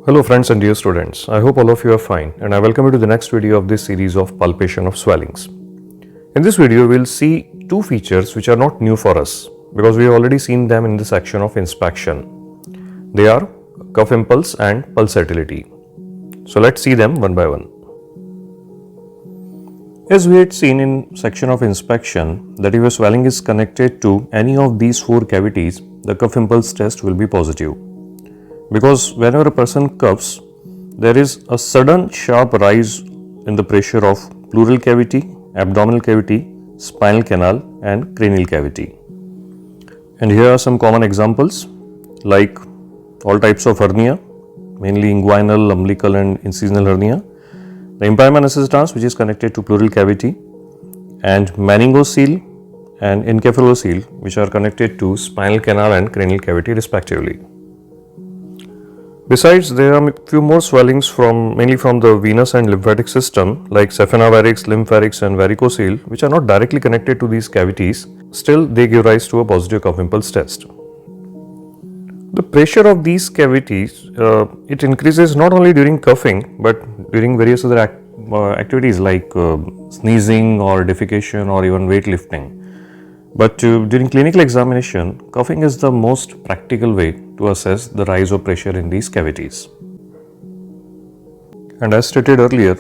Hello friends and dear students, I hope all of you are fine and I welcome you to the next video of this series of palpation of swellings. In this video we will see two features which are not new for us because we have already seen them in the section of inspection. They are cuff impulse and pulsatility. So let's see them one by one. As we had seen in section of inspection that if a swelling is connected to any of these four cavities, the cuff impulse test will be positive. Because whenever a person cuffs, there is a sudden sharp rise in the pressure of pleural cavity, abdominal cavity, spinal canal and cranial cavity. And here are some common examples like all types of hernia, mainly inguinal, umbilical and incisional hernia, the empyema necessitans which is connected to pleural cavity, and meningocele and encephalocele which are connected to spinal canal and cranial cavity respectively. Besides, there are a few more swellings mainly from the venous and lymphatic system like saphenavarex, lympharix and varicocele which are not directly connected to these cavities. Still, they give rise to a positive cuff impulse test. The pressure of these cavities, it increases not only during cuffing but during various other activities like sneezing or defecation or even weightlifting. But during clinical examination, cuffing is the most practical way to assess the rise of pressure in these cavities. And as stated earlier,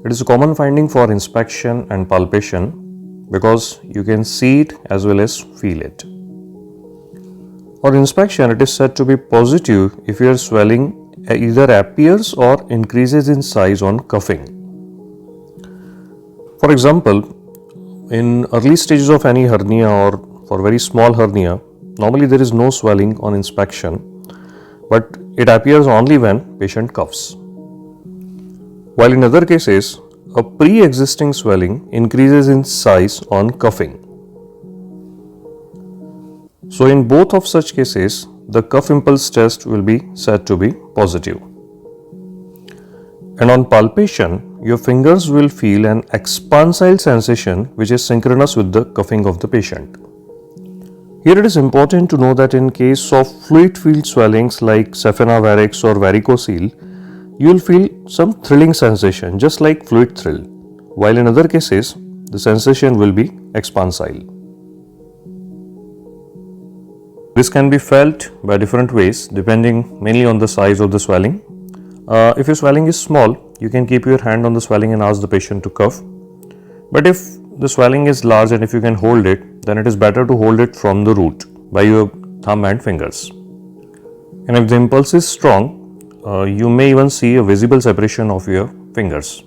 it is a common finding for inspection and palpation because you can see it as well as feel it. For inspection, it is said to be positive if your swelling either appears or increases in size on cuffing. For example, in early stages of any hernia or for very small hernia, normally there is no swelling on inspection, but it appears only when patient cuffs. While in other cases, a pre-existing swelling increases in size on cuffing. So in both of such cases, the cuff impulse test will be said to be positive. And on palpation, your fingers will feel an expansile sensation which is synchronous with the cuffing of the patient. Here it is important to know that in case of fluid-filled swellings like saphenavarex or varicocele, you will feel some thrilling sensation just like fluid thrill, while in other cases, the sensation will be expansile. This can be felt by different ways depending mainly on the size of the swelling. If your swelling is small, you can keep your hand on the swelling and ask the patient to cuff. But if the swelling is large and if you can hold it, then it is better to hold it from the root by your thumb and fingers. And if the impulse is strong, you may even see a visible separation of your fingers.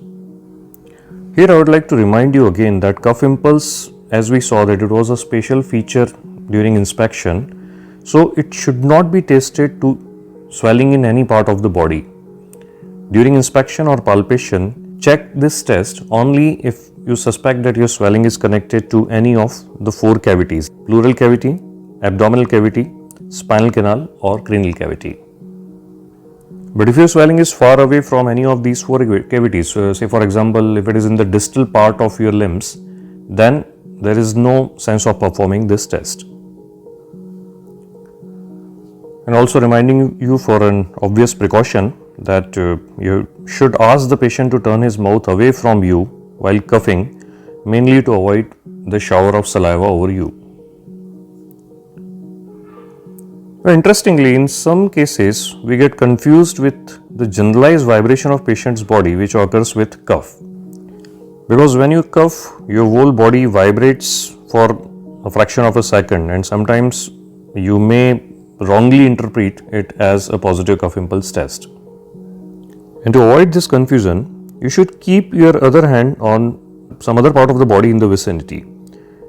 Here I would like to remind you again that cuff impulse, as we saw that it was a special feature during inspection, so it should not be tested to swelling in any part of the body. During inspection or palpation, check this test only if you suspect that your swelling is connected to any of the four cavities: pleural cavity, abdominal cavity, spinal canal or cranial cavity. But if your swelling is far away from any of these four cavities, say for example if it is in the distal part of your limbs, then there is no sense of performing this test. And also reminding you for an obvious precaution that you should ask the patient to turn his mouth away from you while cuffing, mainly to avoid the shower of saliva over you. Interestingly, in some cases, we get confused with the generalized vibration of patient's body which occurs with cuff. Because when you cuff, your whole body vibrates for a fraction of a second and sometimes you may wrongly interpret it as a positive cuff impulse test. And to avoid this confusion, you should keep your other hand on some other part of the body in the vicinity.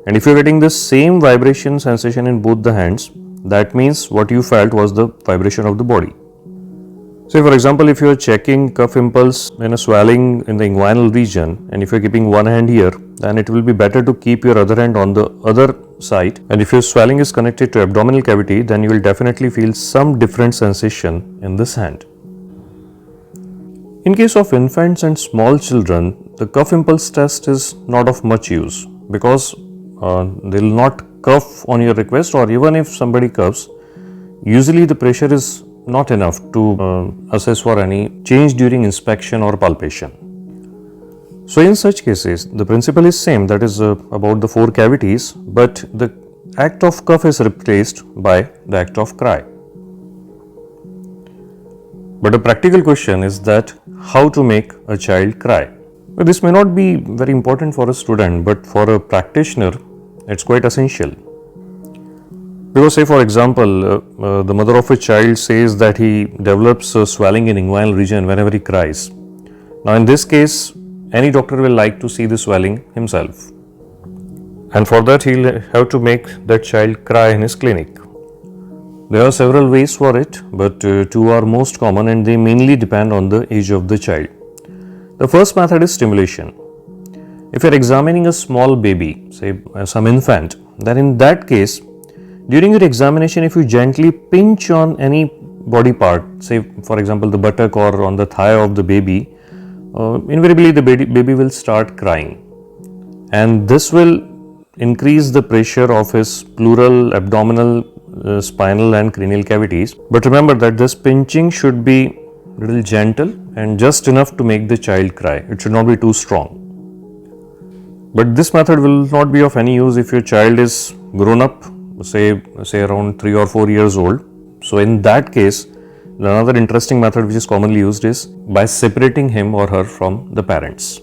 And if you are getting the same vibration sensation in both the hands, that means what you felt was the vibration of the body. Say for example, if you are checking cuff impulse in a swelling in the inguinal region and if you are keeping one hand here, then it will be better to keep your other hand on the other side. And if your swelling is connected to abdominal cavity, then you will definitely feel some different sensation in this hand. In case of infants and small children, the cuff impulse test is not of much use because they will not cuff on your request, or even if somebody cuffs, usually the pressure is not enough to assess for any change during inspection or palpation. So in such cases, the principle is same, that is about the 4 cavities, but the act of cough is replaced by the act of cry. But a practical question is that how to make a child cry. Well, this may not be very important for a student, but for a practitioner, it's quite essential. Because say for example, the mother of a child says that he develops swelling in inguinal region whenever he cries. Now in this case, any doctor will like to see the swelling himself. And for that he'll have to make that child cry in his clinic. There are several ways for it, but 2 are most common and they mainly depend on the age of the child. The first method is stimulation. If you are examining a small baby, say some infant, then in that case, during your examination, if you gently pinch on any body part, say for example the buttock or on the thigh of the baby, invariably the baby will start crying. And this will increase the pressure of his pleural, abdominal, spinal and cranial cavities. But remember that this pinching should be little gentle and just enough to make the child cry. It should not be too strong. But this method will not be of any use if your child is grown up, say around 3 or 4 years old. So in that case, another interesting method which is commonly used is by separating him or her from the parents.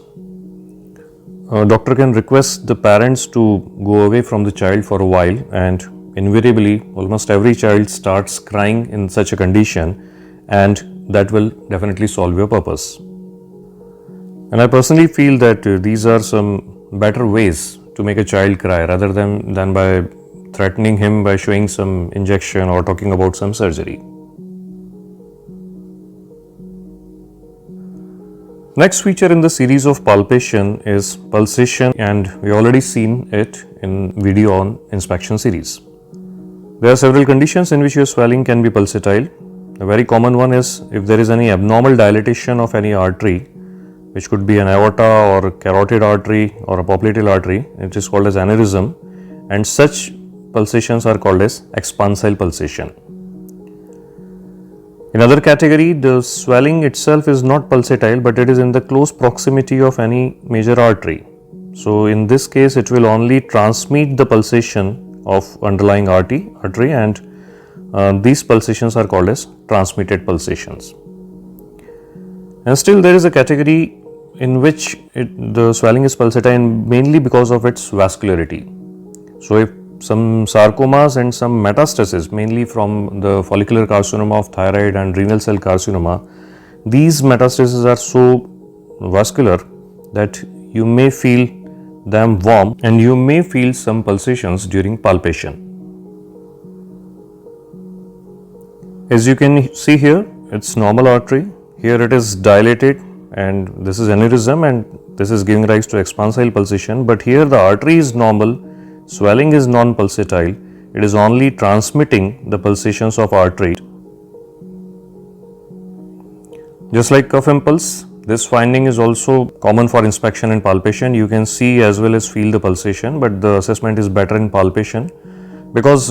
A doctor can request the parents to go away from the child for a while, and invariably almost every child starts crying in such a condition, and that will definitely solve your purpose. And I personally feel that these are some better ways to make a child cry rather than by threatening him by showing some injection or talking about some surgery. Next feature in the series of palpation is pulsation, and we already seen it in video on inspection series. There are several conditions in which your swelling can be pulsatile. A very common one is if there is any abnormal dilatation of any artery, which could be an aorta or carotid artery or a popliteal artery, it is called as aneurysm, and such pulsations are called as expansile pulsation. In other category, the swelling itself is not pulsatile, but it is in the close proximity of any major artery. So in this case, it will only transmit the pulsation of underlying artery, and these pulsations are called as transmitted pulsations. And still there is a category in which the swelling is pulsatile mainly because of its vascularity. So if some sarcomas and some metastases, mainly from the follicular carcinoma of thyroid and renal cell carcinoma, these metastases are so vascular that you may feel them warm and you may feel some pulsations during palpation. As you can see here, it's normal artery. Here it is dilated, and this is aneurysm, and this is giving rise to expansile pulsation. But here the artery is normal, swelling is non-pulsatile. It is only transmitting the pulsations of artery. Just like cuff impulse, this finding is also common for inspection and palpation. You can see as well as feel the pulsation, but the assessment is better in palpation because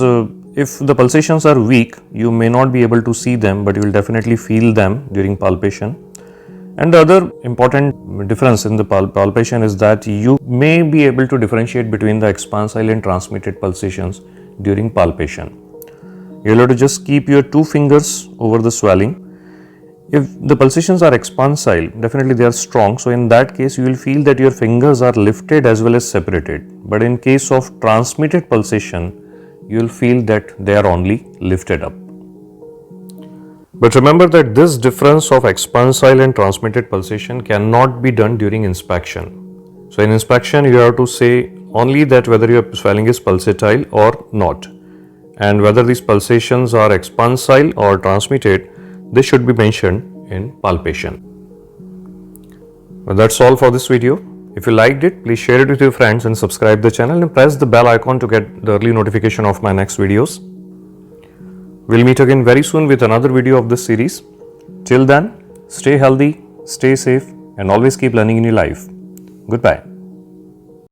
if the pulsations are weak, you may not be able to see them, but you will definitely feel them during palpation. And the other important difference in the palpation is that you may be able to differentiate between the expansile and transmitted pulsations during palpation. You will have to just keep your 2 fingers over the swelling. If the pulsations are expansile, definitely they are strong. So in that case, you will feel that your fingers are lifted as well as separated. But in case of transmitted pulsation, you will feel that they are only lifted up. But remember that this difference of expansile and transmitted pulsation cannot be done during inspection. So in inspection, you have to say only that whether your swelling is pulsatile or not, and whether these pulsations are expansile or transmitted, this should be mentioned in palpation. Well, that's all for this video. If you liked it, please share it with your friends and subscribe the channel and press the bell icon to get the early notification of my next videos. We'll meet again very soon with another video of this series. Till then, stay healthy, stay safe, and always keep learning in your life. Goodbye.